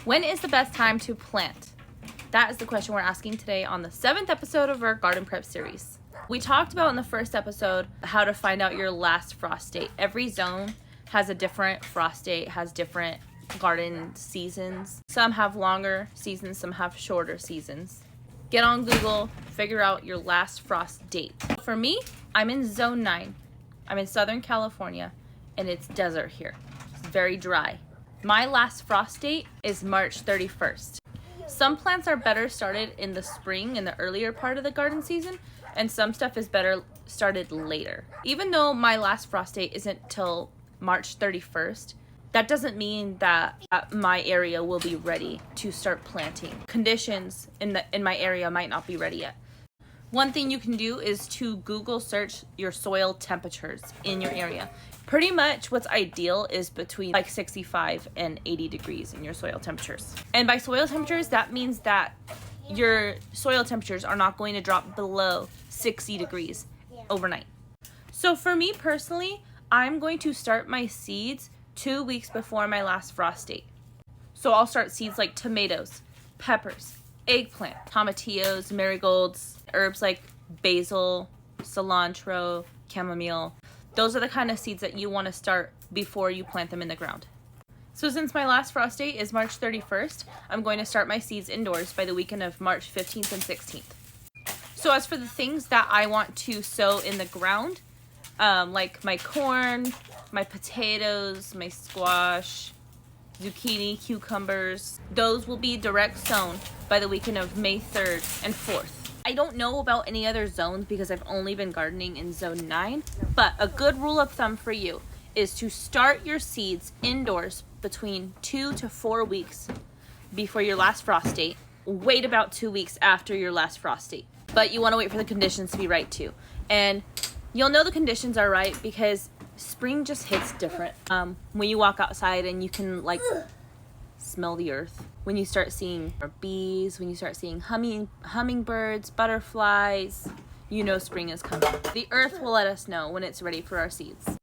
When is the best time to plant? That is the question we're asking today on the 7th episode of our garden prep series. We talked about in the first episode how to find out your last frost date. Every zone has a different frost date, has different garden seasons. Some have longer seasons, some have shorter seasons. Get on Google, figure out your last frost date. For me, I'm in zone 9. I'm in Southern California, and it's desert here. It's very dry. My last frost date is March 31st. Some plants are better started in the spring, in the earlier part of the garden season, and some stuff is better started later. Even though my last frost date isn't till March 31st, that doesn't mean that my area will be ready to start planting. Conditions in my area might not be ready yet. One thing you can do is to Google search your soil temperatures in your area. Pretty much what's ideal is between like 65 and 80 degrees in your soil temperatures. And by soil temperatures, that means that your soil temperatures are not going to drop below 60 degrees overnight. So for me personally, I'm going to start my seeds 2 weeks before my last frost date. So I'll start seeds like tomatoes, peppers, eggplant, tomatillos, marigolds, herbs like basil, cilantro, chamomile. Those are the kind of seeds that you want to start before you plant them in the ground. So since my last frost date is March 31st, I'm going to start my seeds indoors by the weekend of March 15th and 16th. So as for the things that I want to sow in the ground, like my corn, my potatoes, my squash, zucchini, cucumbers, those will be direct sown by the weekend of May 3rd and 4th. I don't know about any other zones because I've only been gardening in zone 9, but a good rule of thumb for you is to start your seeds indoors between 2 to 4 weeks before your last frost date. Wait about 2 weeks after your last frost date, but you want to wait for the conditions to be right too. And you'll know the conditions are right because spring just hits different. When you walk outside and you can like smell the earth. When you start seeing bees, when you start seeing hummingbirds, butterflies, you know spring is coming. The earth will let us know when it's ready for our seeds.